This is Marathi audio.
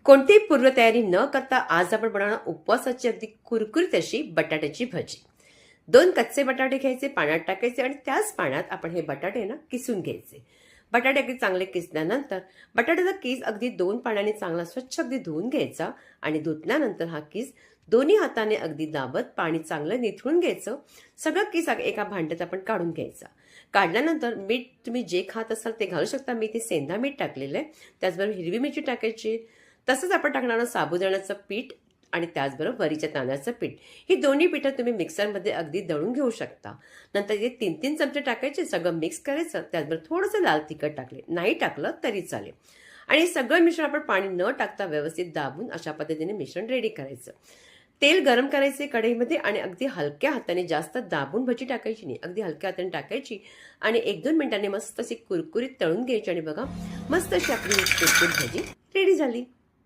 कोणतीही पूर्वतयारी न करता आज आपण बनवणार उपवासाची अगदी कुरकुरीत अशी बटाट्याची भजी. 2 कच्चे बटाटे घ्यायचे, पाण्यात टाकायचे आणि त्याच पाण्यात आपण हे बटाटे ना किसून घ्यायचे. बटाटे अगदी चांगले किसल्यानंतर बटाट्याचा किस अगदी 2 पाण्याने चांगला स्वच्छ अगदी धुवून घ्यायचा आणि धुतल्यानंतर हा किस दोन्ही हाताने अगदी दाबत पाणी चांगलं निथळून घ्यायचं. सगळं किस एका भांड्यात आपण काढून घ्यायचा. काढल्यानंतर मीठ तुम्ही जे खात असाल ते घालू शकता. मी ते सेंधा मीठ टाकलेलं आहे. त्याचबरोबर हिरवी मिरची टाकायची. तसंच आपण टाकणार साबुदाण्याचं पीठ आणि त्याचबरोबर वरीच्या तांदळाचं पीठ. ही दोन्ही पिठं तुम्ही मिक्सरमध्ये अगदी दळून घेऊ शकता. नंतर हे 3-3 चमचे टाकायचे, सगळं मिक्स करायचं. त्याचबरोबर थोडंसं लाल तिखट टाकले, नाही टाकलं तरी चालेल. आणि हे सगळं मिश्रण आपण पाणी न टाकता व्यवस्थित दाबून अशा पद्धतीने मिश्रण रेडी करायचं. तेल गरम करायचे कढईमध्ये आणि अगदी हलक्या हाताने, जास्त दाबून भजी टाकायची नाही, अगदी हलक्या हाताने टाकायची आणि 1-2 मिनिटांनी मस्त अशी कुरकुरीत तळून घ्यायची. आणि बघा, मस्त अशी आपली कुरकुरीत भजी रेडी झाली.